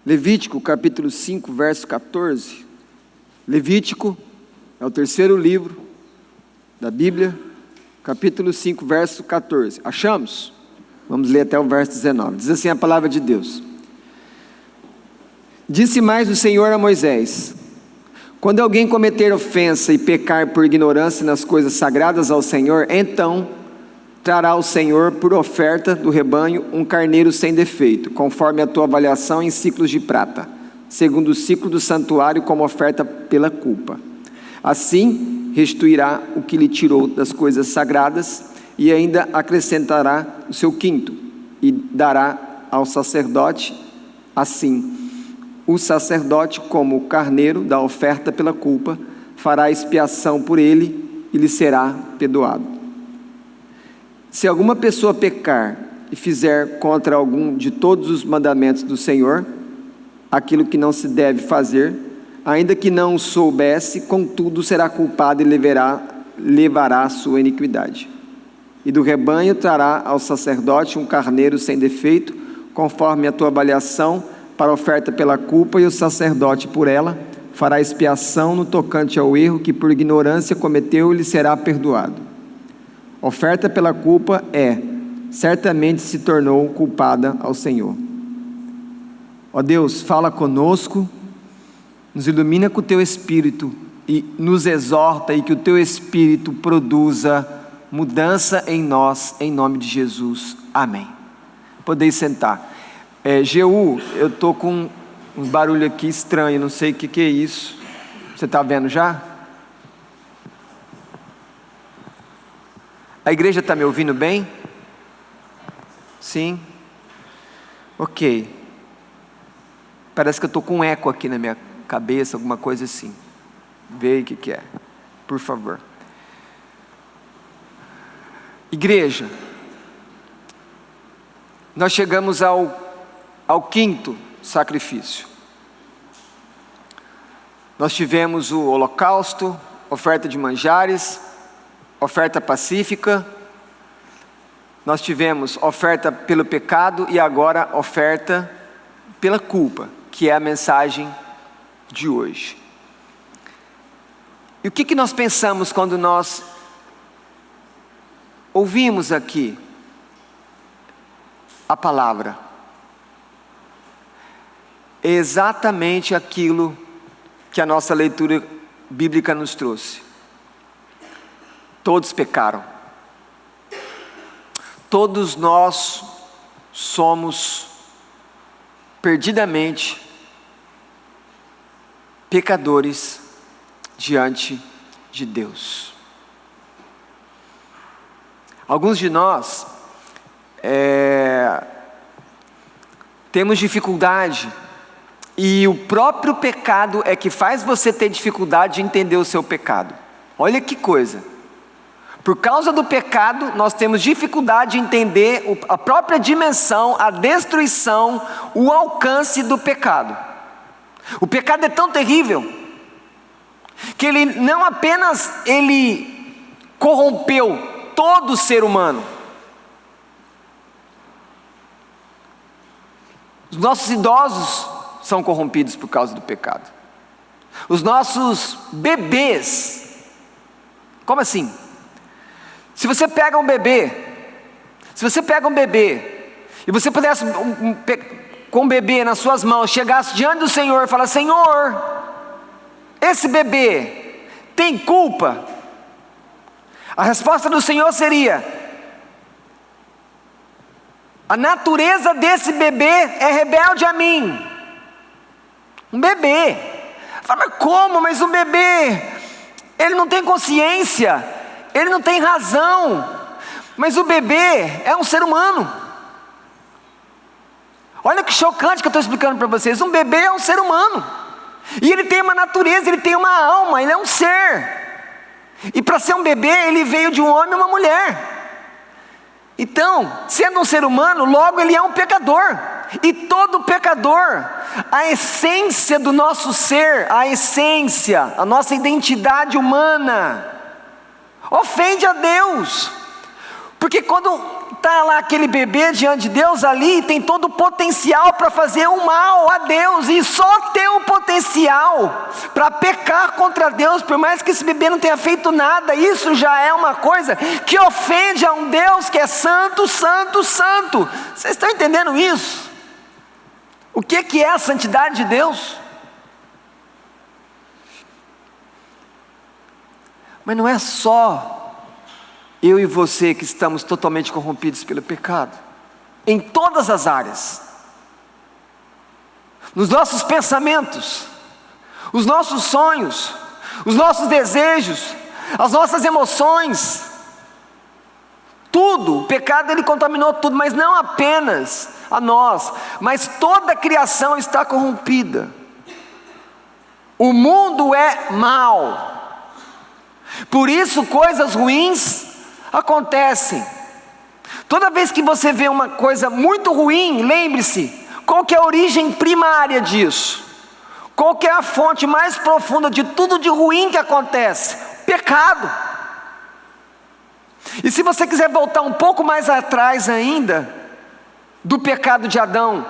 Levítico capítulo 5, verso 14. Levítico é o terceiro livro da Bíblia, capítulo 5, verso 14. Achamos? Vamos ler até o verso 19. Diz assim a palavra de Deus: Disse mais o Senhor a Moisés: quando alguém cometer ofensa e pecar por ignorância nas coisas sagradas ao Senhor, então trará ao Senhor por oferta do rebanho um carneiro sem defeito, conforme a tua avaliação em ciclos de prata, segundo o ciclo do santuário, como oferta pela culpa. Assim restituirá o que lhe tirou das coisas sagradas, e ainda acrescentará o seu quinto, e dará ao sacerdote. Assim, o sacerdote, como o carneiro da oferta pela culpa, fará expiação por ele e lhe será perdoado. Se alguma pessoa pecar e fizer contra algum de todos os mandamentos do Senhor, aquilo que não se deve fazer, ainda que não o soubesse, contudo será culpado e levará a sua iniquidade. E do rebanho trará ao sacerdote um carneiro sem defeito, conforme a tua avaliação, para oferta pela culpa, e o sacerdote por ela fará expiação no tocante ao erro que por ignorância cometeu, e lhe será perdoado. Oferta pela culpa certamente se tornou culpada ao Senhor. Ó Deus, fala conosco, nos ilumina com o teu Espírito e nos exorta, e que o teu Espírito produza mudança em nós, em nome de Jesus, amém. Podeis sentar. Jeú, eu estou com um barulho aqui estranho, não sei o que é isso. Você está vendo já? A igreja está me ouvindo bem? Sim? Ok. Parece que eu estou com um eco aqui na minha cabeça, alguma coisa assim. Vê aí o que é, por favor. Igreja, nós chegamos ao quinto sacrifício. Nós tivemos o holocausto, oferta de manjares, oferta pacífica, nós tivemos oferta pelo pecado e agora oferta pela culpa, que é a mensagem de hoje. E o que nós pensamos quando nós ouvimos aqui a palavra? É exatamente aquilo que a nossa leitura bíblica nos trouxe. Todos pecaram. Todos nós somos perdidamente pecadores diante de Deus. Alguns de nós temos dificuldade, e o próprio pecado é que faz você ter dificuldade de entender o seu pecado. Olha que coisa. Por causa do pecado, nós temos dificuldade de entender a própria dimensão, a destruição, o alcance do pecado. O pecado é tão terrível, que ele não apenas corrompeu todo ser humano. Os nossos idosos são corrompidos por causa do pecado. Os nossos bebês, como assim? Se você pega um bebê, e você pudesse, com um bebê nas suas mãos, chegasse diante do Senhor e falar: Senhor, esse bebê tem culpa? A resposta do Senhor seria: a natureza desse bebê é rebelde a mim. Um bebê. Fala: mas como? Mas um bebê, ele não tem consciência, ele não tem razão. Mas o bebê é um ser humano. Olha que chocante que eu estou explicando para vocês. Um bebê é um ser humano, e ele tem uma natureza, ele tem uma alma, ele é um ser. E para ser um bebê, ele veio de um homem e uma mulher. Então, sendo um ser humano, logo ele é um pecador. E todo pecador, a essência do nosso ser, a nossa identidade humana, ofende a Deus. Porque quando está lá aquele bebê diante de Deus ali, tem todo o potencial para fazer o mal a Deus, e só tem o potencial para pecar contra Deus, por mais que esse bebê não tenha feito nada, isso já é uma coisa que ofende a um Deus que é santo, santo, santo. Vocês estão entendendo isso? O que é a santidade de Deus? Mas não é só eu e você que estamos totalmente corrompidos pelo pecado, em todas as áreas, nos nossos pensamentos, os nossos sonhos, os nossos desejos, as nossas emoções, tudo, o pecado ele contaminou tudo, mas não apenas a nós, mas toda a criação está corrompida. O mundo é mau, por isso coisas ruins acontecem. Toda vez que você vê uma coisa muito ruim, lembre-se, qual que é a origem primária disso? Qual que é a fonte mais profunda de tudo de ruim que acontece? Pecado. E se você quiser voltar um pouco mais atrás ainda, do pecado de Adão,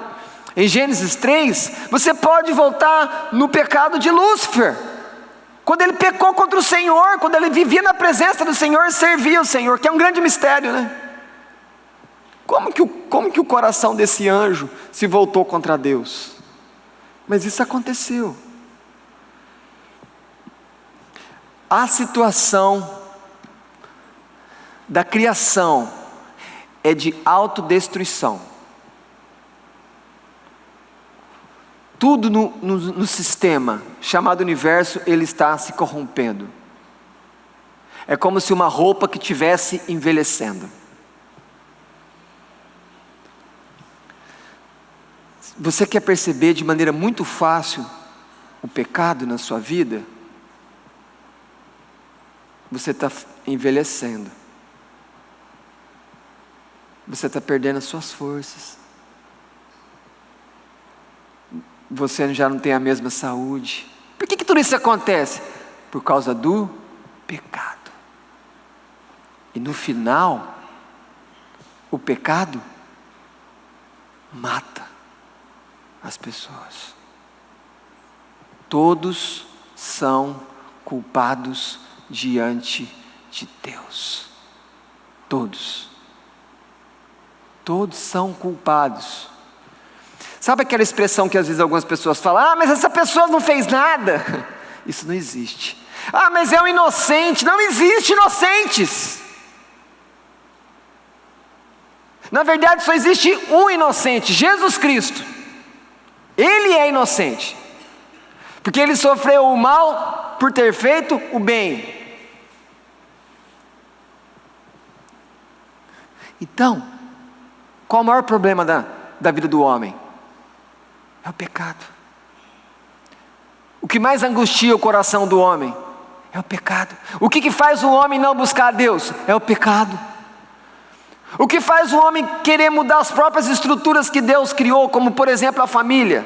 em Gênesis 3, você pode voltar no pecado de Lúcifer, quando ele pecou contra o Senhor, quando ele vivia na presença do Senhor, servia o Senhor, que é um grande mistério, né? Como que o coração desse anjo se voltou contra Deus? Mas isso aconteceu. A situação da criação é de autodestruição. Tudo no sistema chamado universo, ele está se corrompendo. É como se uma roupa que estivesse envelhecendo. Você quer perceber de maneira muito fácil o pecado na sua vida? Você está envelhecendo. Você está perdendo as suas forças. Você já não tem a mesma saúde. Por que tudo isso acontece? Por causa do pecado. E no final, o pecado mata as pessoas. Todos são culpados diante de Deus. Todos. Todos são culpados. Sabe aquela expressão que às vezes algumas pessoas falam: ah, mas essa pessoa não fez nada. Isso não existe. Ah, mas é um inocente. Não existe inocentes. Na verdade só existe um inocente, Jesus Cristo. Ele é inocente, porque ele sofreu o mal por ter feito o bem. Então, qual o maior problema da vida do homem? É o pecado. O que mais angustia o coração do homem é o pecado. O que faz o homem não buscar a Deus? É o pecado. O que faz o homem querer mudar as próprias estruturas que Deus criou, como por exemplo a família?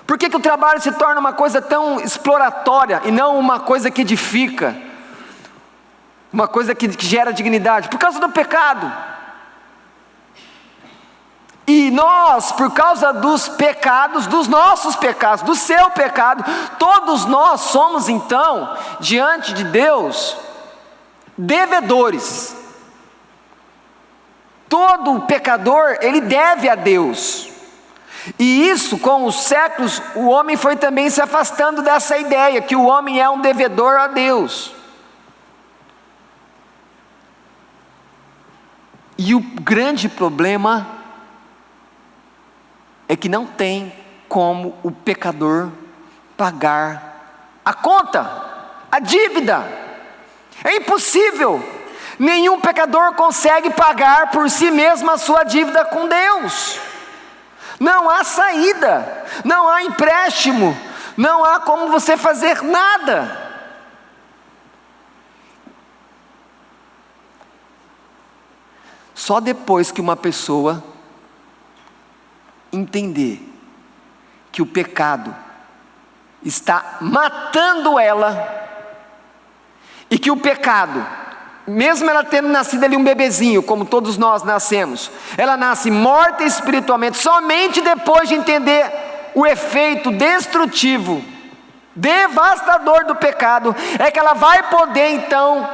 Por que o trabalho se torna uma coisa tão exploratória e não uma coisa que edifica? Uma coisa que gera dignidade? Por causa do pecado. E nós, por causa dos pecados, dos nossos pecados, do seu pecado, todos nós somos então, diante de Deus, devedores. Todo pecador, ele deve a Deus. E isso, com os séculos, o homem foi também se afastando dessa ideia, que o homem é um devedor a Deus. E o grande problema é que não tem como o pecador pagar a conta, a dívida. É impossível. Nenhum pecador consegue pagar por si mesmo a sua dívida com Deus. Não há saída, não há empréstimo, não há como você fazer nada. Só depois que uma pessoa entender que o pecado está matando ela, e que o pecado mesmo ela tendo nascido ali um bebezinho, como todos nós nascemos, ela nasce morta espiritualmente, somente depois de entender o efeito destrutivo, devastador do pecado, é que ela vai poder então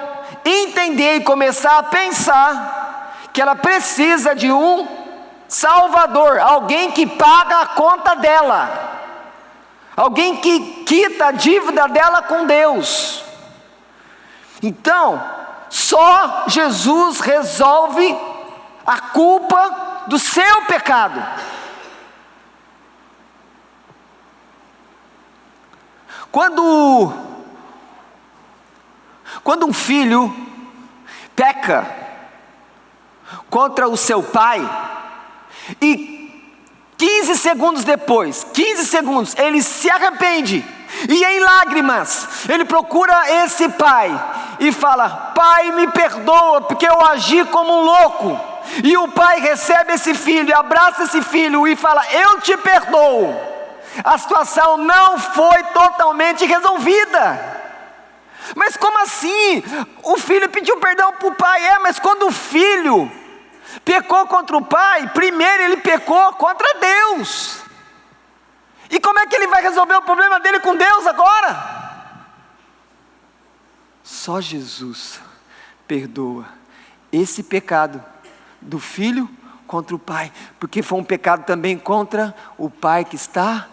entender e começar a pensar que ela precisa de um Salvador, alguém que paga a conta dela, alguém que quita a dívida dela com Deus. Então, só Jesus resolve a culpa do seu pecado. Quando um filho peca contra o seu pai, e 15 segundos depois, ele se arrepende, e em lágrimas, ele procura esse pai, e fala: pai, me perdoa, porque eu agi como um louco. E o pai recebe esse filho, abraça esse filho, e fala: eu te perdoo. A situação não foi totalmente resolvida. Mas como assim? O filho pediu perdão para o pai, mas quando o filho pecou contra o pai, primeiro ele pecou contra Deus. E como é que ele vai resolver o problema dele com Deus agora? Só Jesus perdoa esse pecado do filho contra o pai, porque foi um pecado também contra o pai que está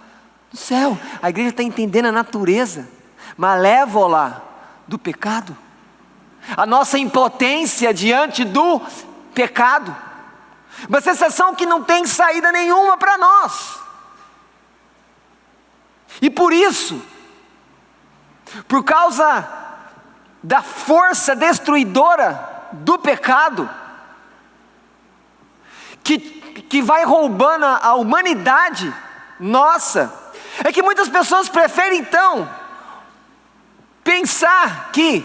no céu. A igreja está entendendo a natureza malévola do pecado, a nossa impotência diante do pecado, uma sensação que não tem saída nenhuma para nós. E por isso, por causa da força destruidora do pecado, que vai roubando a humanidade nossa, é que muitas pessoas preferem então pensar que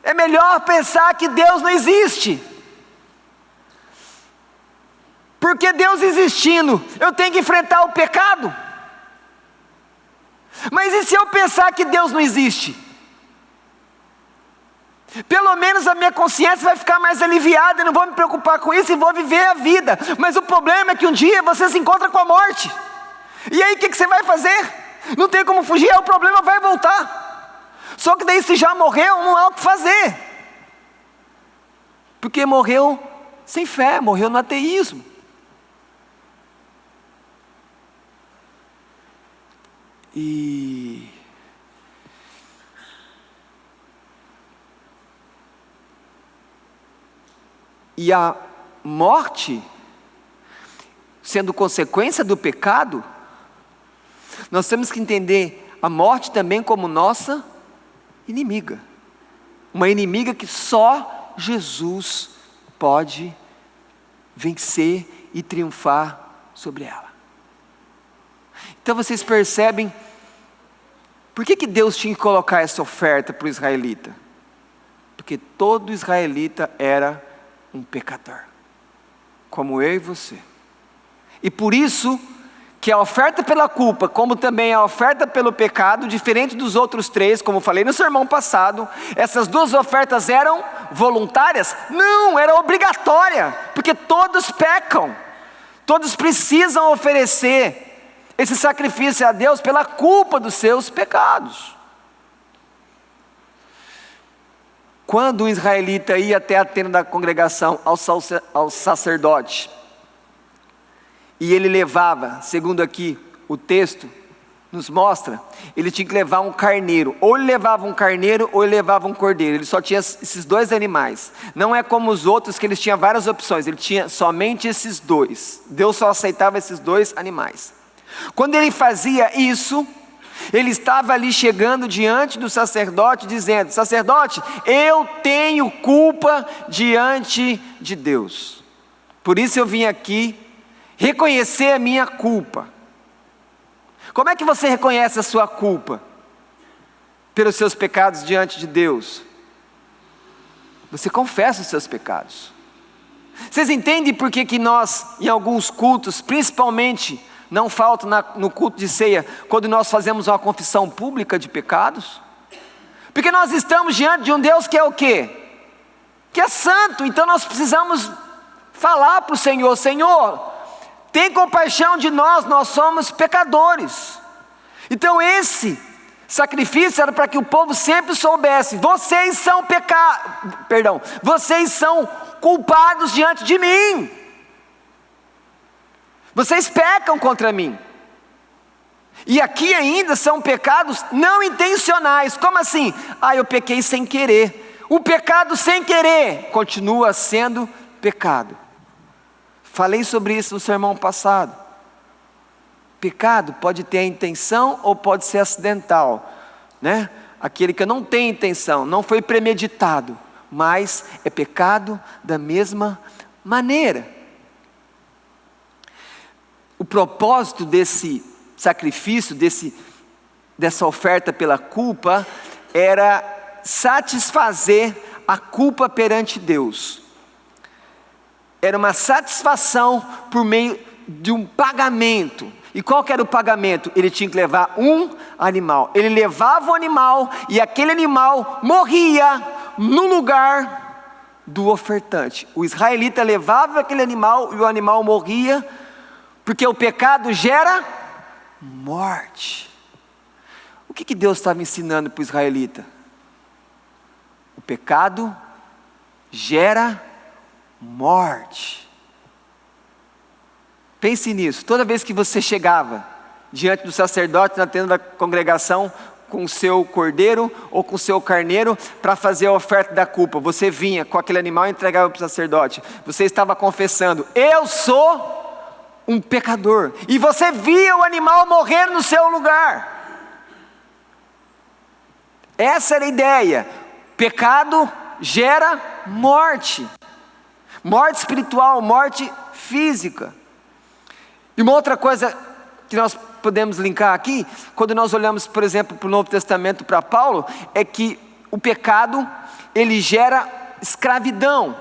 é melhor pensar que Deus não existe, porque Deus existindo, eu tenho que enfrentar o pecado. Mas e se eu pensar que Deus não existe? Pelo menos a minha consciência vai ficar mais aliviada, eu não vou me preocupar com isso e vou viver a vida. Mas o problema é que um dia você se encontra com a morte, e aí o que você vai fazer? Não tem como fugir, aí o problema vai voltar. Só que daí se já morreu, não há o que fazer, porque morreu sem fé, morreu no ateísmo. E a morte, sendo consequência do pecado, nós temos que entender a morte também como nossa inimiga, uma inimiga que só Jesus pode vencer e triunfar sobre ela. Então vocês percebem por que Deus tinha que colocar essa oferta para o israelita? Porque todo israelita era um pecador, como eu e você. E por isso que a oferta pela culpa, como também a oferta pelo pecado, diferente dos outros três, como falei no sermão passado, essas duas ofertas eram voluntárias? Não, era obrigatória, porque todos pecam, todos precisam oferecer esse sacrifício a Deus pela culpa dos seus pecados. Quando um israelita ia até a tenda da congregação, ao sacerdote, e ele levava, segundo aqui o texto nos mostra, ele tinha que levar um carneiro, ou ele levava um carneiro, ou ele levava um cordeiro, ele só tinha esses dois animais. Não é como os outros que eles tinham várias opções, ele tinha somente esses dois, Deus só aceitava esses dois animais. Quando ele fazia isso, ele estava ali chegando diante do sacerdote, dizendo: sacerdote, eu tenho culpa diante de Deus, por isso eu vim aqui reconhecer a minha culpa. Como é que você reconhece a sua culpa? Pelos seus pecados diante de Deus. Você confessa os seus pecados. Vocês entendem por que nós, em alguns cultos, principalmente, não falta no culto de ceia, quando nós fazemos uma confissão pública de pecados? Porque nós estamos diante de um Deus que é o quê? que é santo. Então nós precisamos falar para o Senhor: Senhor, tem compaixão de nós, nós somos pecadores. Então esse sacrifício era para que o povo sempre soubesse: vocês são vocês são culpados diante de mim. Vocês pecam contra mim. E aqui ainda são pecados não intencionais. Como assim? Eu pequei sem querer. O pecado sem querer continua sendo pecado. Falei sobre isso no sermão passado. Pecado pode ter a intenção ou pode ser acidental, né? Aquele que não tem intenção, não foi premeditado, mas é pecado da mesma maneira. O propósito desse sacrifício, dessa oferta pela culpa, era satisfazer a culpa perante Deus. Era uma satisfação por meio de um pagamento. E qual que era o pagamento? Ele tinha que levar um animal. Ele levava o animal e aquele animal morria no lugar do ofertante. O israelita levava aquele animal e o animal morria, porque o pecado gera morte. O que Deus estava ensinando para o israelita? O pecado gera morte. Pense nisso. Toda vez que você chegava diante do sacerdote na tenda da congregação com o seu cordeiro ou com o seu carneiro para fazer a oferta da culpa, você vinha com aquele animal e entregava para o sacerdote. Você estava confessando: eu sou um pecador. E você via o animal morrer no seu lugar. Essa era a ideia. Pecado gera morte. Morte espiritual, morte física. E uma outra coisa que nós podemos linkar aqui, quando nós olhamos, por exemplo, para o Novo Testamento, para Paulo, é que o pecado, ele gera escravidão.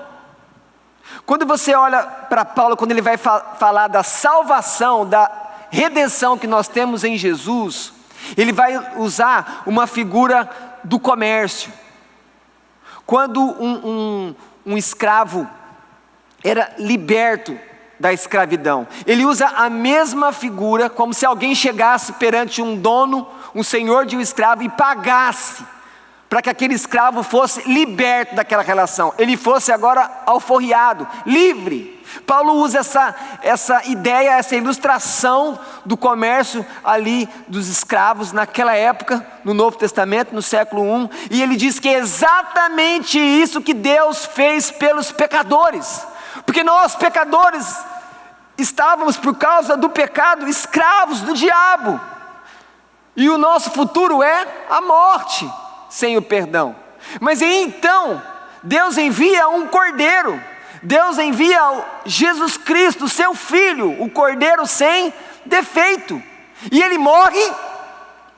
Quando você olha para Paulo, quando ele vai falar da salvação, da redenção que nós temos em Jesus, ele vai usar uma figura do comércio. Quando um escravo era liberto da escravidão, ele usa a mesma figura, como se alguém chegasse perante um dono, um senhor de um escravo, e pagasse para que aquele escravo fosse liberto daquela relação, ele fosse agora alforriado, livre. Paulo usa essa ideia, essa ilustração do comércio ali dos escravos naquela época, no Novo Testamento, no século I, e ele diz que é exatamente isso que Deus fez pelos pecadores, porque nós pecadores estávamos, por causa do pecado, escravos do diabo, e o nosso futuro é a morte sem o perdão. Mas então Deus envia um cordeiro, Deus envia Jesus Cristo, seu Filho, o cordeiro sem defeito, e ele morre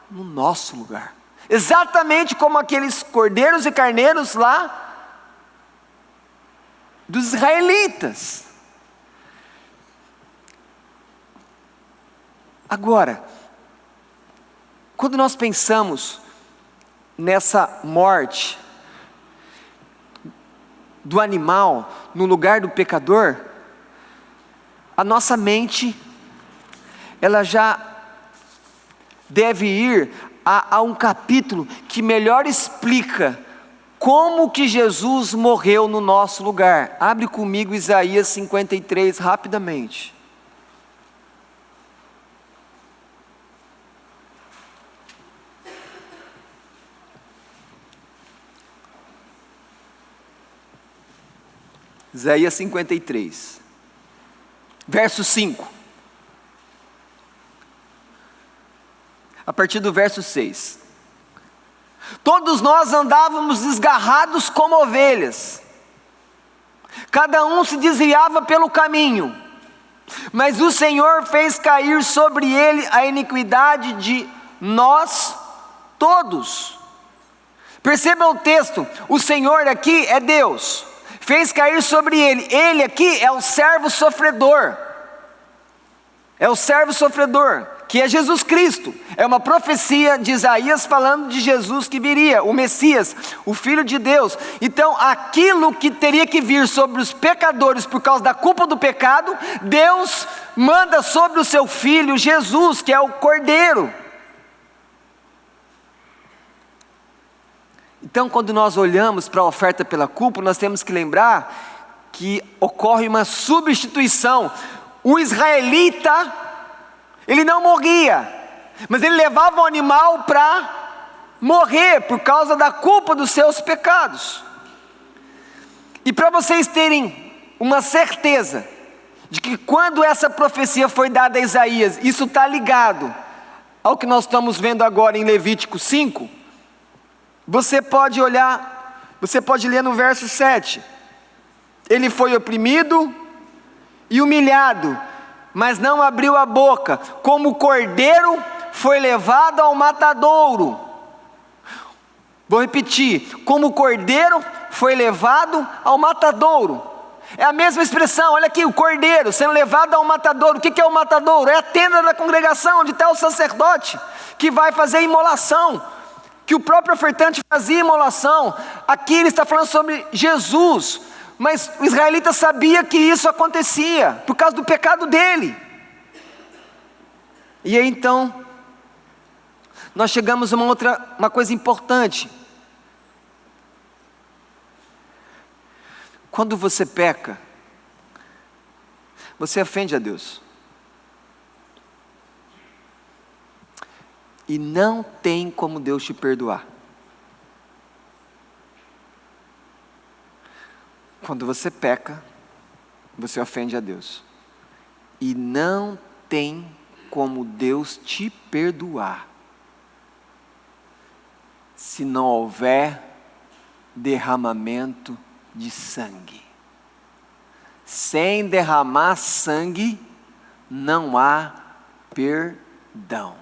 no nosso lugar, exatamente como aqueles cordeiros e carneiros lá dos israelitas. Agora, quando nós pensamos nessa morte do animal no lugar do pecador, a nossa mente, ela já deve ir a um capítulo que melhor explica como que Jesus morreu no nosso lugar. Abre comigo Isaías 53 rapidamente. Isaías 53, verso 5, a partir do verso 6. Todos nós andávamos desgarrados como ovelhas, cada um se desviava pelo caminho, mas o Senhor fez cair sobre ele a iniquidade de nós todos. Perceba o texto, o Senhor aqui é Deus, fez cair sobre ele. Ele aqui é o servo sofredor. É o servo sofredor que é Jesus Cristo. É uma profecia de Isaías falando de Jesus que viria, o Messias, o Filho de Deus. Então, aquilo que teria que vir sobre os pecadores por causa da culpa do pecado, Deus manda sobre o seu Filho Jesus, que é o Cordeiro. Então, quando nós olhamos para a oferta pela culpa, nós temos que lembrar que ocorre uma substituição. O israelita, ele não morria, mas ele levava o animal para morrer por causa da culpa dos seus pecados. E para vocês terem uma certeza de que quando essa profecia foi dada a Isaías, isso está ligado ao que nós estamos vendo agora em Levítico 5, você pode olhar, você pode ler no verso 7. Ele foi oprimido e humilhado, mas não abriu a boca, como cordeiro foi levado ao matadouro. Vou repetir, como cordeiro foi levado ao matadouro. É a mesma expressão, olha aqui, o cordeiro sendo levado ao matadouro. O que é o matadouro? É a tenda da congregação, onde está o sacerdote, que vai fazer a imolação, que o próprio ofertante fazia imolação. Aqui ele está falando sobre Jesus, mas o israelita sabia que isso acontecia, por causa do pecado dele. E aí então, nós chegamos a uma coisa importante. Quando você peca, você ofende a Deus. E não tem como Deus te perdoar. Quando você peca, você ofende a Deus. E não tem como Deus te perdoar se não houver derramamento de sangue. Sem derramar sangue, não há perdão.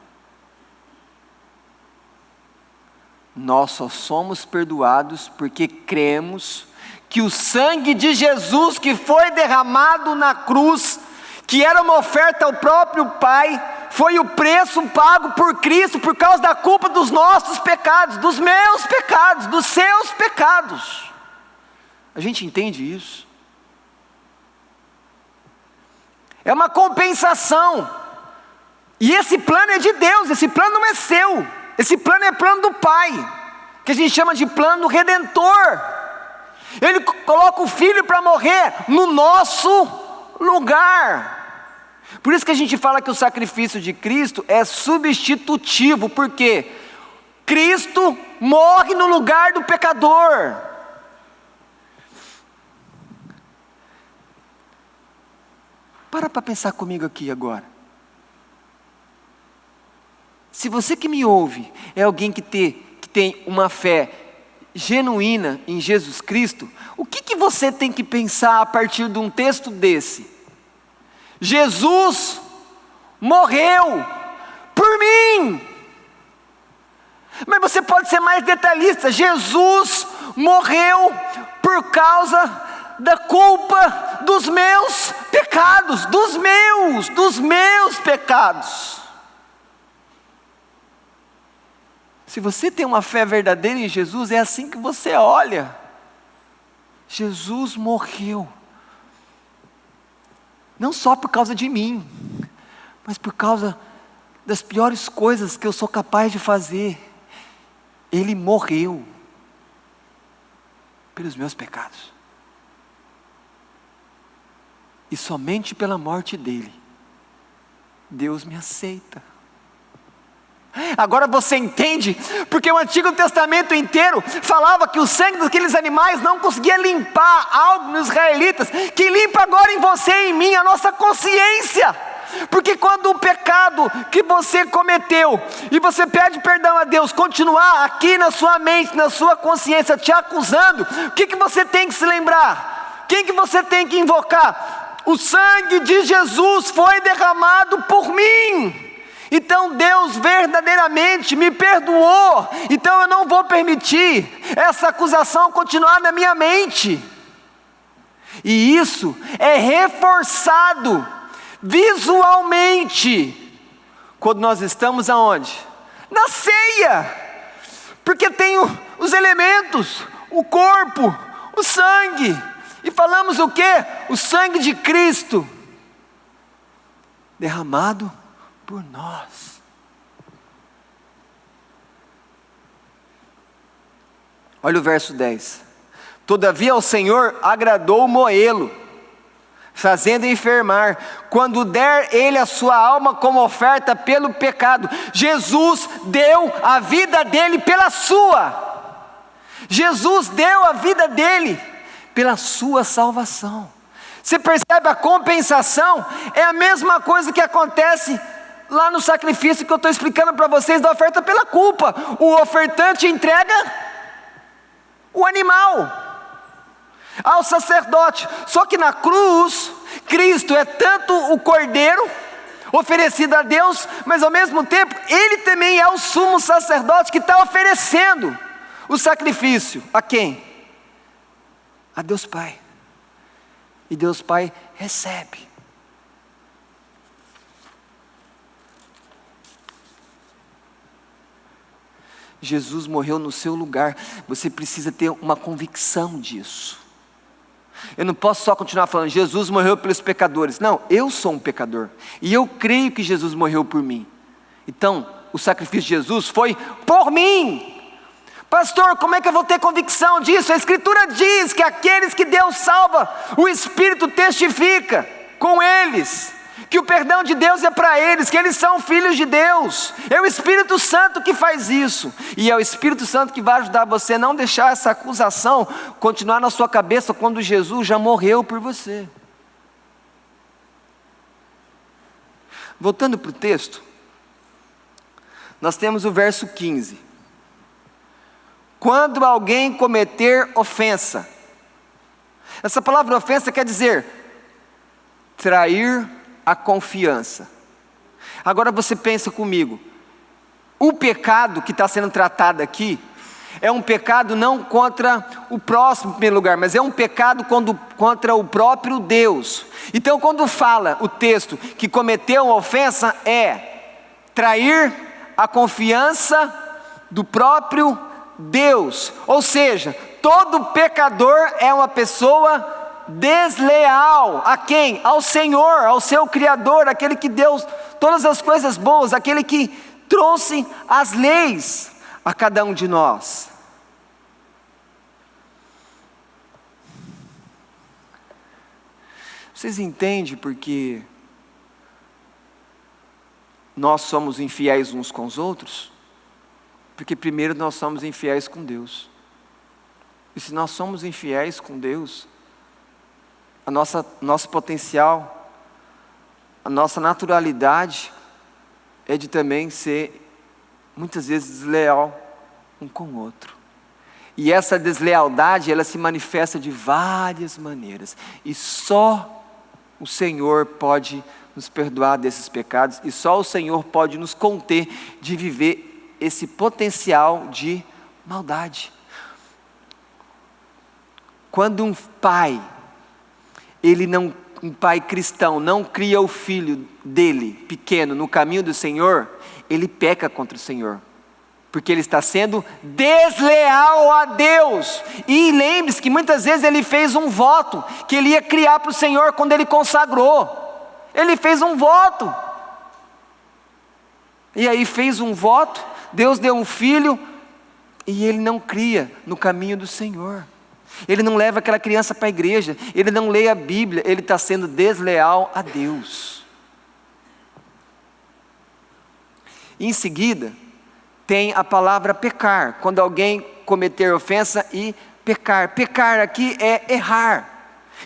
Nós só somos perdoados porque cremos que o sangue de Jesus que foi derramado na cruz, que era uma oferta ao próprio Pai, foi o preço pago por Cristo por causa da culpa dos nossos pecados, dos meus pecados, dos seus pecados. A gente entende isso? É uma compensação. E esse plano é de Deus, esse plano não é seu. Esse plano é plano do Pai, que a gente chama de plano redentor. Ele coloca o Filho para morrer no nosso lugar. Por isso que a gente fala que o sacrifício de Cristo é substitutivo, porque Cristo morre no lugar do pecador. Para pensar comigo aqui agora. Se você que me ouve é alguém que tem uma fé genuína em Jesus Cristo, o que você tem que pensar a partir de um texto desse? Jesus morreu por mim. Mas você pode ser mais detalhista. Jesus morreu por causa da culpa dos meus pecados, dos meus pecados. Se você tem uma fé verdadeira em Jesus, é assim que você olha. Jesus morreu. Não só por causa de mim, mas por causa das piores coisas que eu sou capaz de fazer. Ele morreu pelos meus pecados. E somente pela morte dele, Deus me aceita. Agora você entende, porque o Antigo Testamento inteiro falava que o sangue daqueles animais não conseguia limpar algo nos israelitas, que limpa agora em você e em mim a nossa consciência. Porque quando o pecado que você cometeu, e você pede perdão a Deus, continuar aqui na sua mente, na sua consciência, te acusando, o que você tem que se lembrar? Quem que você tem que invocar? O sangue de Jesus foi derramado por mim. Então Deus verdadeiramente me perdoou. Então eu não vou permitir essa acusação continuar na minha mente. E isso é reforçado visualmente Quando nós estamos aonde? Na ceia, porque tem os elementos, o corpo, o sangue, e falamos o quê? O sangue de Cristo, derramado por nós. Olha o verso 10. Todavia ao Senhor agradou moê-lo, fazendo enfermar, quando der ele a sua alma como oferta pelo pecado. Jesus deu a vida dele pela sua. Jesus deu a vida dele pela sua salvação. Você percebe a compensação? É a mesma coisa que acontece lá no sacrifício que eu estou explicando para vocês da oferta pela culpa. O ofertante entrega o animal ao sacerdote, só que na cruz, Cristo é tanto o cordeiro oferecido a Deus, mas ao mesmo tempo, Ele também é o sumo sacerdote que está oferecendo o sacrifício. A quem? A Deus Pai. E Deus Pai recebe. Jesus morreu no seu lugar. Você precisa ter uma convicção disso. Eu não posso só continuar falando, Jesus morreu pelos pecadores. Não, eu sou um pecador, e eu creio que Jesus morreu por mim. Então, o sacrifício de Jesus foi por mim. Pastor, como é que eu vou ter convicção disso? A Escritura diz que aqueles que Deus salva, o Espírito testifica com eles, que o perdão de Deus é para eles, que eles são filhos de Deus. É o Espírito Santo que faz isso, e é o Espírito Santo que vai ajudar você a não deixar essa acusação continuar na sua cabeça quando Jesus já morreu por você. Voltando para o texto, nós temos o verso 15. Quando alguém cometer ofensa. Essa palavra ofensa quer dizer trair a confiança. Agora você pensa comigo, o pecado que está sendo tratado aqui é um pecado não contra o próximo em primeiro lugar, mas é um pecado contra o próprio Deus. Então quando fala o texto que cometeu uma ofensa, é trair a confiança do próprio Deus. Ou seja, todo pecador é uma pessoa desleal. A quem? Ao Senhor, ao seu Criador, aquele que deu todas as coisas boas, aquele que trouxe as leis a cada um de nós. Vocês entendem porque nós somos infiéis uns com os outros? Porque primeiro nós somos infiéis com Deus. E se nós somos infiéis com Deus, nosso potencial, a nossa naturalidade é de também ser muitas vezes desleal um com o outro. E essa deslealdade, ela se manifesta de várias maneiras. E só o Senhor pode nos perdoar desses pecados, e só o Senhor pode nos conter de viver esse potencial de maldade. Quando um pai cristão não cria o filho dele, pequeno, no caminho do Senhor, ele peca contra o Senhor, porque ele está sendo desleal a Deus. E lembre-se que muitas vezes ele fez um voto, que ele ia criar para o Senhor quando ele consagrou. Ele fez um voto, e aí fez um voto, Deus deu um filho, e ele não cria no caminho do Senhor. Ele não leva aquela criança para a igreja, ele não lê a Bíblia, ele está sendo desleal a Deus. Em seguida, tem a palavra pecar, quando alguém cometer ofensa e pecar. Pecar aqui é errar.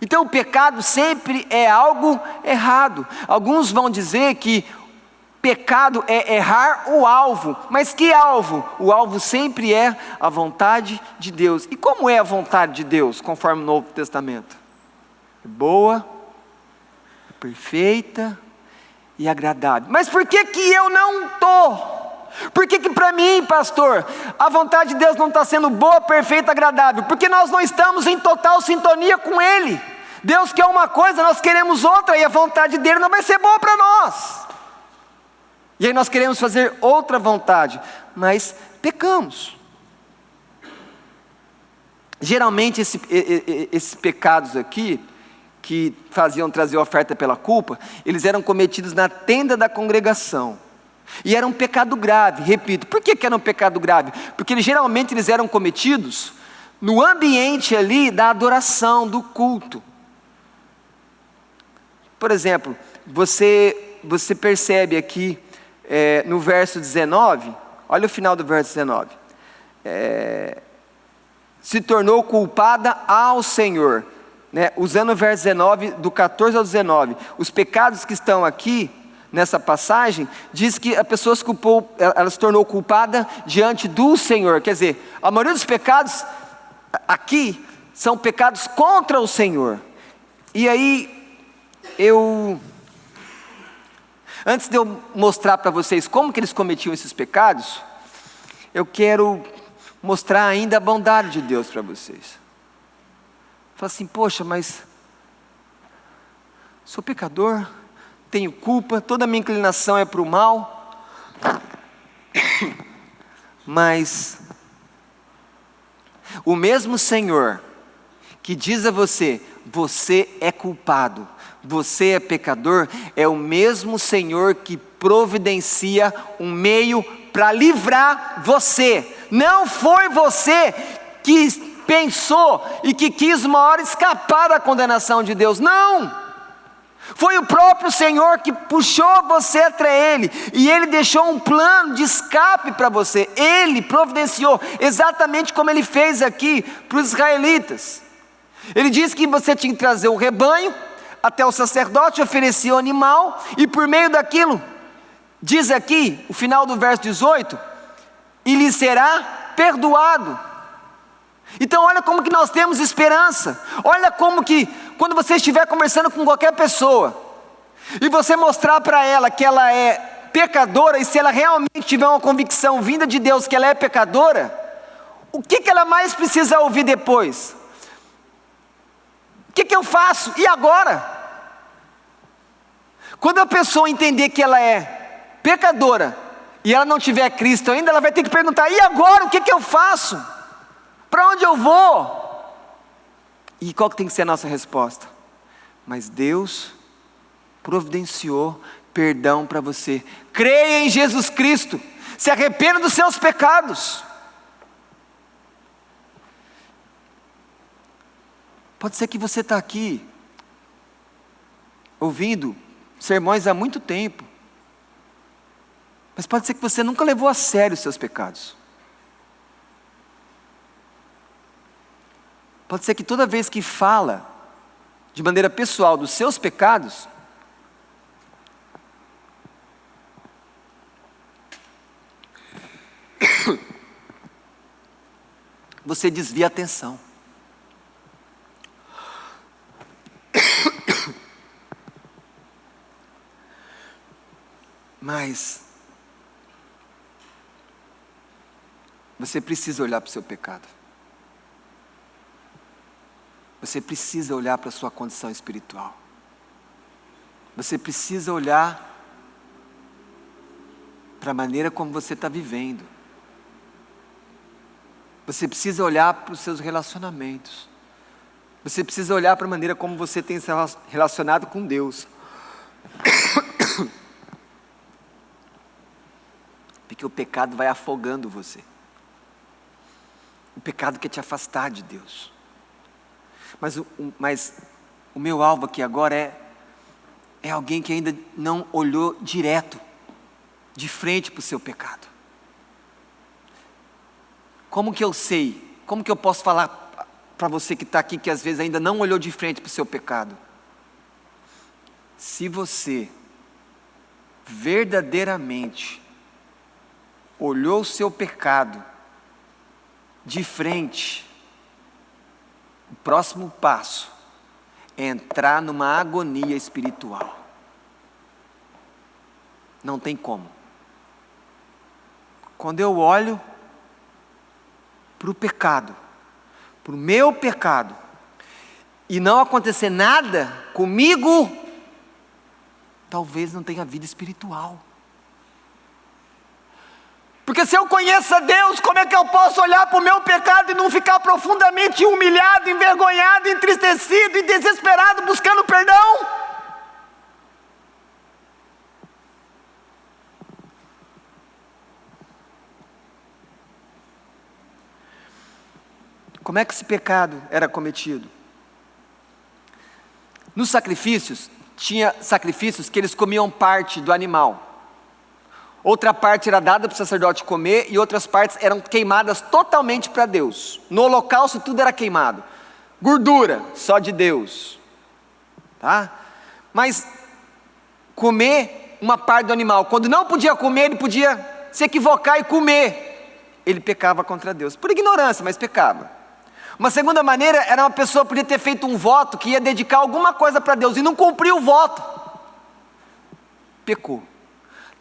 Então o pecado sempre é algo errado. Alguns vão dizer que pecado é errar o alvo, mas que alvo? O alvo sempre é a vontade de Deus. E como é a vontade de Deus, conforme o Novo Testamento? É boa, é perfeita e agradável. Mas por que eu não estou? Por que para mim, pastor, a vontade de Deus não está sendo boa, perfeita, agradável? Porque nós não estamos em total sintonia com Ele. Deus quer uma coisa, nós queremos outra, e a vontade dEle não vai ser boa para nós. E aí nós queremos fazer outra vontade, mas pecamos. Geralmente esses pecados aqui, que faziam trazer oferta pela culpa, eles eram cometidos na tenda da congregação. E era um pecado grave, repito. Por que era um pecado grave? Porque geralmente eles eram cometidos no ambiente ali da adoração, do culto. Por exemplo, você percebe aqui no verso 19, olha o final do verso 19. Se tornou culpada ao Senhor. Usando o verso 19, do 14 ao 19. Os pecados que estão aqui, nessa passagem, diz que a pessoa ela se tornou culpada diante do Senhor. Quer dizer, a maioria dos pecados aqui são pecados contra o Senhor. E aí, antes de eu mostrar para vocês como que eles cometiam esses pecados, eu quero mostrar ainda a bondade de Deus para vocês. Fala assim, poxa, mas sou pecador, tenho culpa, toda a minha inclinação é para o mal, mas o mesmo Senhor que diz a você, você é culpado, você é pecador, é o mesmo Senhor que providencia um meio para livrar você. Não foi você que pensou e que quis uma hora escapar da condenação de Deus, não! Foi o próprio Senhor que puxou você até Ele, e Ele deixou um plano de escape para você. Ele providenciou, exatamente como Ele fez aqui para os israelitas. Ele disse que você tinha que trazer o rebanho até o sacerdote, oferecer o animal, e por meio daquilo, diz aqui, o final do verso 18, e lhe será perdoado. Então olha como que nós temos esperança. Olha como que, quando você estiver conversando com qualquer pessoa, e você mostrar para ela que ela é pecadora, e se ela realmente tiver uma convicção vinda de Deus que ela é pecadora, o que ela mais precisa ouvir depois? O que eu faço? E agora? Quando a pessoa entender que ela é pecadora, e ela não tiver Cristo ainda, ela vai ter que perguntar, e agora o que eu faço? Para onde eu vou? E qual que tem que ser a nossa resposta? Mas Deus providenciou perdão para você. Creia em Jesus Cristo, se arrependa dos seus pecados. Pode ser que você está aqui, ouvindo sermões há muito tempo, mas pode ser que você nunca levou a sério os seus pecados. Pode ser que toda vez que fala, de maneira pessoal, dos seus pecados, você desvia a atenção. Mas você precisa olhar para o seu pecado. Você precisa olhar para a sua condição espiritual. Você precisa olhar para a maneira como você está vivendo. Você precisa olhar para os seus relacionamentos. Você precisa olhar para a maneira como você tem se relacionado com Deus. Porque o pecado vai afogando você. O pecado quer te afastar de Deus. Mas o meu alvo aqui agora é alguém que ainda não olhou direto, de frente para o seu pecado. Como que eu sei? Como que eu posso falar para você que está aqui, que às vezes ainda não olhou de frente para o seu pecado? Se você verdadeiramente olhou o seu pecado de frente, o próximo passo é entrar numa agonia espiritual. Não tem como. Quando eu olho para o pecado, para o meu pecado, e não acontecer nada comigo, talvez não tenha vida espiritual. Porque se eu conheço a Deus, como é que eu posso olhar para o meu pecado e não ficar profundamente humilhado, envergonhado, entristecido e desesperado buscando perdão? Como é que esse pecado era cometido? Nos sacrifícios, tinha sacrifícios que eles comiam parte do animal. Outra parte era dada para o sacerdote comer e outras partes eram queimadas totalmente para Deus. No holocausto tudo era queimado. Gordura, só de Deus. Tá? Mas comer uma parte do animal, quando não podia comer, ele podia se equivocar e comer. Ele pecava contra Deus, por ignorância, mas pecava. Uma segunda maneira era uma pessoa podia ter feito um voto que ia dedicar alguma coisa para Deus e não cumpriu o voto. Pecou.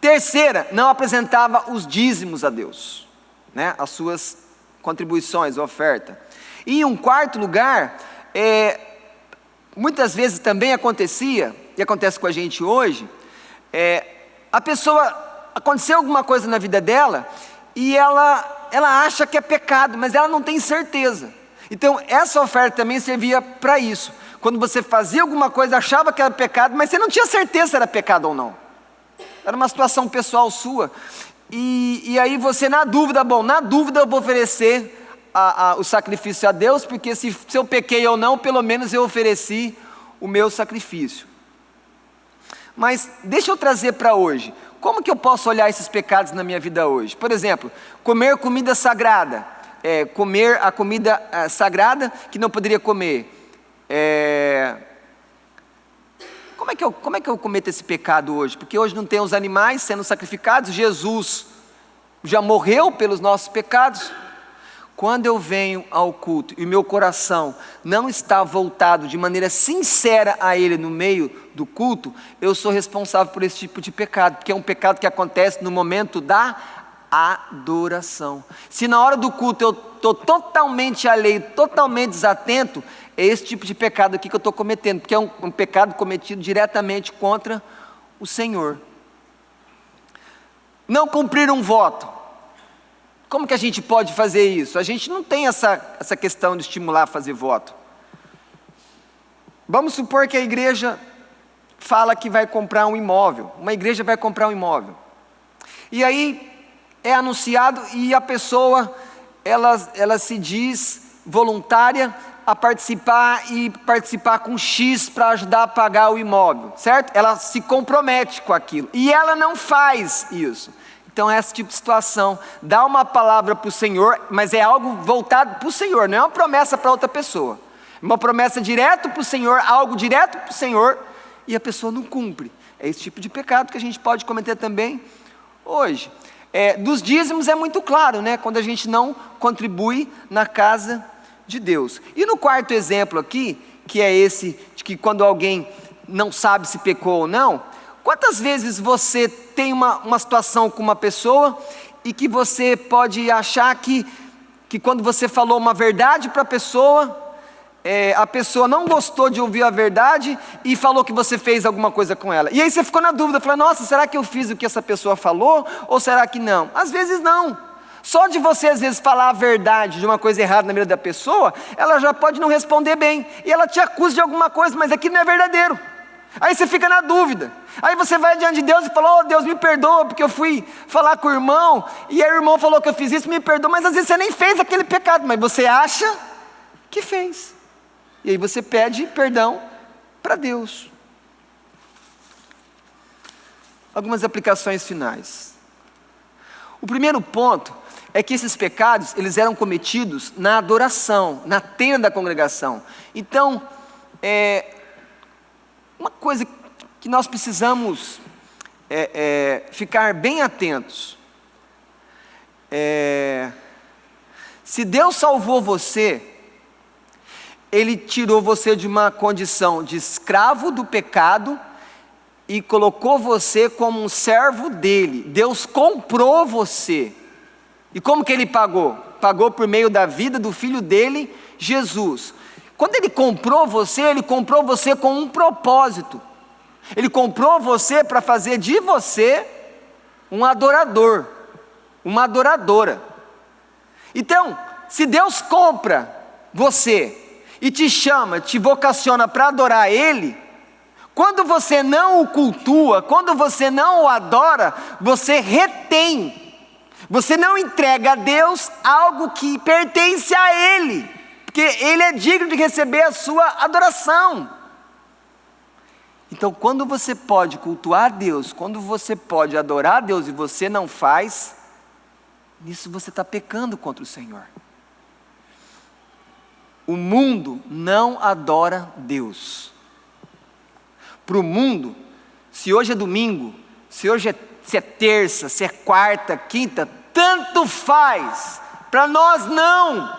Terceira, não apresentava os dízimos a Deus, né? As suas contribuições, oferta. E em um quarto lugar, muitas vezes também acontecia, e acontece com a gente hoje, a pessoa, aconteceu alguma coisa na vida dela, e ela acha que é pecado, mas ela não tem certeza. Então essa oferta também servia para isso. Quando você fazia alguma coisa, achava que era pecado, mas você não tinha certeza se era pecado ou não. Era uma situação pessoal sua. E aí você na dúvida eu vou oferecer o sacrifício a Deus, porque se eu pequei ou não, pelo menos eu ofereci o meu sacrifício. Mas deixa eu trazer para hoje. Como que eu posso olhar esses pecados na minha vida hoje? Por exemplo, comer comida sagrada. Comer a comida sagrada que não poderia comer. Como é que eu cometo esse pecado hoje? Porque hoje não tem os animais sendo sacrificados, Jesus já morreu pelos nossos pecados. Quando eu venho ao culto e o meu coração não está voltado de maneira sincera a Ele no meio do culto, eu sou responsável por esse tipo de pecado, porque é um pecado que acontece no momento da adoração. Se na hora do culto eu estou totalmente alheio, totalmente desatento, é esse tipo de pecado aqui que eu estou cometendo, porque é um pecado cometido diretamente contra o Senhor. Não cumprir um voto. Como que a gente pode fazer isso? A gente não tem essa questão de estimular a fazer voto. Vamos supor que a igreja fala que vai comprar um imóvel. Uma igreja vai comprar um imóvel. E aí é anunciado e a pessoa, ela se diz voluntária a participar com X para ajudar a pagar o imóvel, certo? Ela se compromete com aquilo e ela não faz isso. Então é esse tipo de situação, dá uma palavra para o Senhor, mas é algo voltado para o Senhor, não é uma promessa para outra pessoa, é uma promessa direto para o Senhor, algo direto para o Senhor, e a pessoa não cumpre. É esse tipo de pecado que a gente pode cometer também hoje. Dos dízimos é muito claro, né? Quando a gente não contribui na casa de Deus. E no quarto exemplo aqui, que é esse de que quando alguém não sabe se pecou ou não, quantas vezes você tem uma situação com uma pessoa e que você pode achar que quando você falou uma verdade para a pessoa não gostou de ouvir a verdade e falou que você fez alguma coisa com ela. E aí você ficou na dúvida, falou, nossa, será que eu fiz o que essa pessoa falou ou será que não? Às vezes não. Só de você às vezes falar a verdade de uma coisa errada na vida da pessoa, ela já pode não responder bem. E ela te acusa de alguma coisa, mas aquilo não é verdadeiro. Aí você fica na dúvida. Aí você vai diante de Deus e fala, oh Deus, me perdoa, porque eu fui falar com o irmão, e aí o irmão falou que eu fiz isso, me perdoa, mas às vezes você nem fez aquele pecado, mas você acha que fez. E aí você pede perdão para Deus. Algumas aplicações finais. O primeiro ponto é que esses pecados, eles eram cometidos na adoração, na tenda da congregação. Então, uma coisa que nós precisamos ficar bem atentos. Se Deus salvou você, Ele tirou você de uma condição de escravo do pecado e colocou você como um servo dele. Deus comprou você. E como que Ele pagou? Pagou por meio da vida do Filho dele, Jesus. Quando Ele comprou você com um propósito. Ele comprou você para fazer de você um adorador. uma adoradora. Então, se Deus compra você e te chama, te vocaciona para adorar Ele, quando você não o cultua, quando você não o adora, você retém, você não entrega a Deus algo que pertence a Ele, porque Ele é digno de receber a sua adoração. Então, quando você pode cultuar a Deus, quando você pode adorar a Deus e você não faz, nisso você está pecando contra o Senhor. O mundo não adora Deus. Para o mundo, se hoje é domingo, se é terça, se é quarta, quinta, tanto faz. Para nós não.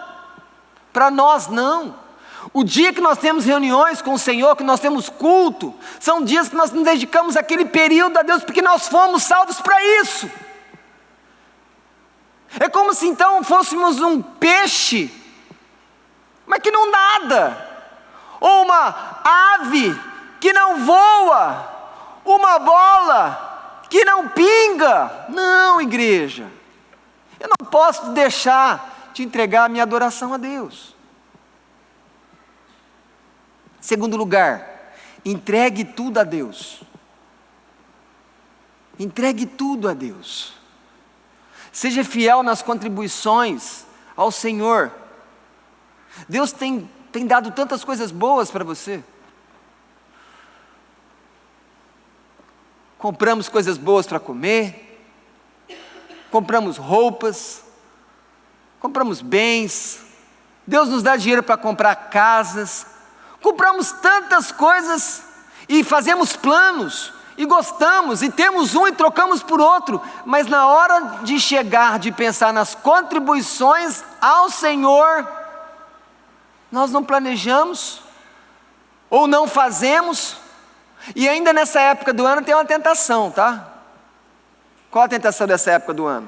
Para nós não. O dia que nós temos reuniões com o Senhor, que nós temos culto, são dias que nós nos dedicamos àquele período a Deus, porque nós fomos salvos para isso. É como se então fôssemos um peixe, mas que não nada, ou uma ave que não voa, uma bola que não pinga. Não, igreja, eu não posso deixar de entregar a minha adoração a Deus. Segundo lugar, entregue tudo a Deus. Entregue tudo a Deus. Seja fiel nas contribuições ao Senhor. Deus tem dado tantas coisas boas para você. Compramos coisas boas para comer, compramos roupas, compramos bens, Deus nos dá dinheiro para comprar casas, compramos tantas coisas e fazemos planos, e gostamos, e temos um e trocamos por outro, mas na hora de chegar, de pensar nas contribuições ao Senhor, nós não planejamos, ou não fazemos. E ainda nessa época do ano tem uma tentação, tá? Qual a tentação dessa época do ano?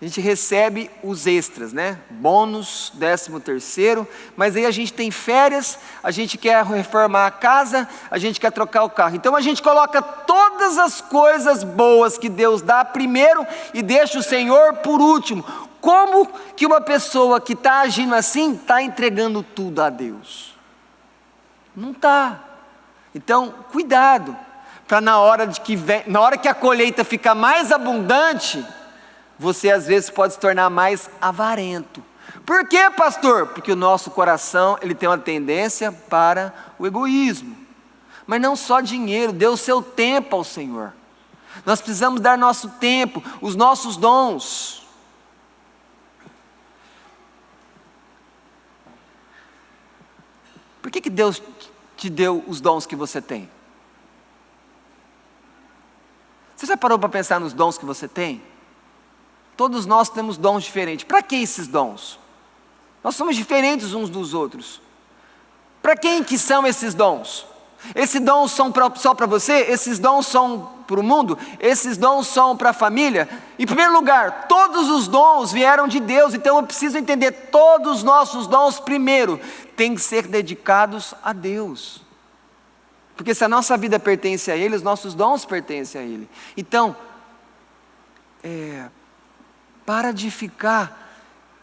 A gente recebe os extras, né? Bônus, 13º, mas aí a gente tem férias, a gente quer reformar a casa, a gente quer trocar o carro. Então a gente coloca todas as coisas boas que Deus dá primeiro e deixa o Senhor por último. Como que uma pessoa que está agindo assim está entregando tudo a Deus? Não está. Então, cuidado, para na hora que a colheita fica mais abundante, você às vezes pode se tornar mais avarento. Por quê, pastor? Porque o nosso coração, ele tem uma tendência para o egoísmo. Mas não só dinheiro, dê o seu tempo ao Senhor. Nós precisamos dar nosso tempo, os nossos dons. Por que Deus te deu os dons que você tem? Você já parou para pensar nos dons que você tem? Todos nós temos dons diferentes. Para que esses dons? Nós somos diferentes uns dos outros. Para quem que são esses dons? Esses dons são só para você? Esses dons são para o mundo? Esses dons são para a família? Em primeiro lugar, todos os dons vieram de Deus, então eu preciso entender, todos os nossos dons, primeiro, têm que ser dedicados a Deus. Porque se a nossa vida pertence a Ele, os nossos dons pertencem a Ele. Então, para de ficar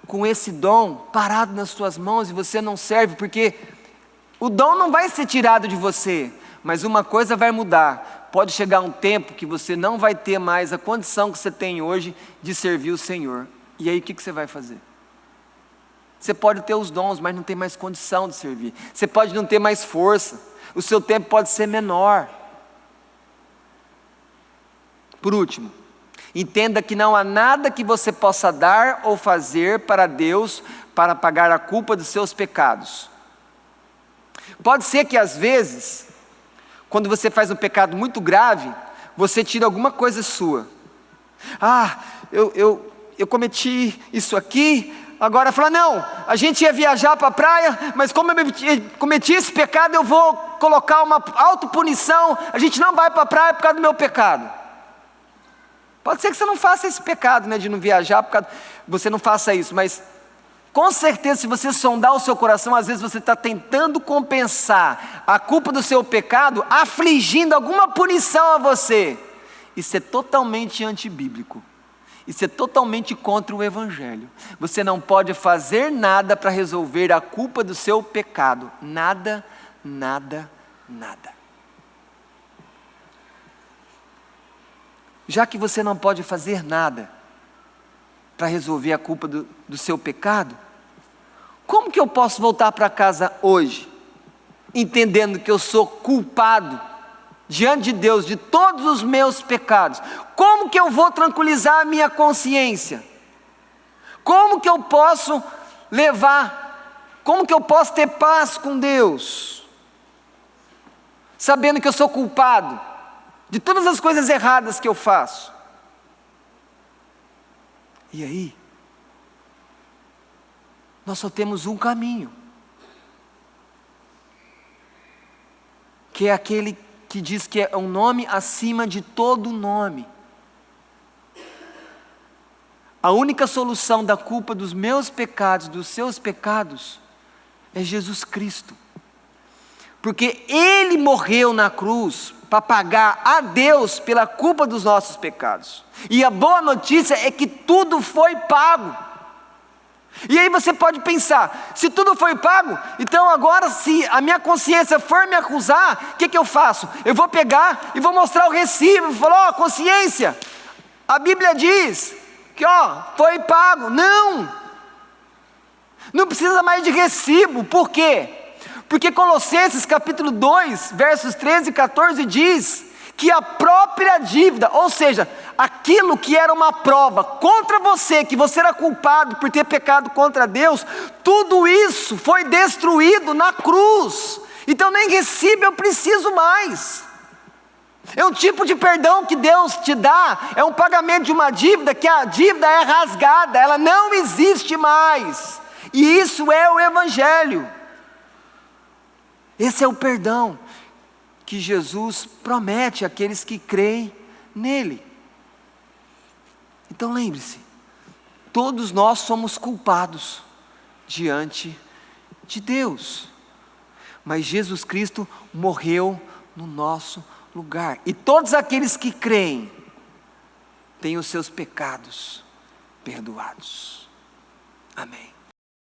com esse dom parado nas suas mãos e você não serve, porque o dom não vai ser tirado de você, mas uma coisa vai mudar. Pode chegar um tempo que você não vai ter mais a condição que você tem hoje de servir o Senhor. E aí o que você vai fazer? Você pode ter os dons, mas não tem mais condição de servir. Você pode não ter mais força. O seu tempo pode ser menor. Por último, entenda que não há nada que você possa dar ou fazer para Deus para pagar a culpa dos seus pecados. Pode ser que às vezes, quando você faz um pecado muito grave, você tira alguma coisa sua. Eu cometi isso aqui, agora fala, não, a gente ia viajar para a praia, mas como eu cometi esse pecado, eu vou colocar uma autopunição, a gente não vai para a praia por causa do meu pecado. Pode ser que você não faça esse pecado, né, de não viajar, você não faça isso, mas com certeza, se você sondar o seu coração, às vezes você está tentando compensar a culpa do seu pecado, afligindo alguma punição a você. Isso é totalmente antibíblico. Isso é totalmente contra o Evangelho. Você não pode fazer nada para resolver a culpa do seu pecado. Nada, nada, nada. Já que você não pode fazer nada para resolver a culpa do seu pecado, como que eu posso voltar para casa hoje, entendendo que eu sou culpado diante de Deus de todos os meus pecados? Como que eu vou tranquilizar a minha consciência? Como que eu posso como que eu posso ter paz com Deus? Sabendo que eu sou culpado de todas as coisas erradas que eu faço. E aí, nós só temos um caminho, que é aquele que diz que é um nome acima de todo nome. A única solução da culpa dos meus pecados, dos seus pecados, é Jesus Cristo. Porque Ele morreu na cruz para pagar a Deus pela culpa dos nossos pecados. E a boa notícia é que tudo foi pago. E aí você pode pensar, se tudo foi pago, então agora se a minha consciência for me acusar, o que eu faço? Eu vou pegar e vou mostrar o recibo, e falar, consciência, a Bíblia diz que foi pago. Não precisa mais de recibo. Por quê? Porque Colossenses capítulo 2, versos 13 e 14 diz que a própria dívida, ou seja, aquilo que era uma prova contra você, que você era culpado por ter pecado contra Deus, tudo isso foi destruído na cruz. Então nem recibo eu preciso mais. É um tipo de perdão que Deus te dá, é um pagamento de uma dívida, que a dívida é rasgada, ela não existe mais. E isso é o Evangelho. Esse é o perdão que Jesus promete àqueles que creem nele. Então lembre-se, todos nós somos culpados diante de Deus, mas Jesus Cristo morreu no nosso lugar, e todos aqueles que creem têm os seus pecados perdoados. Amém.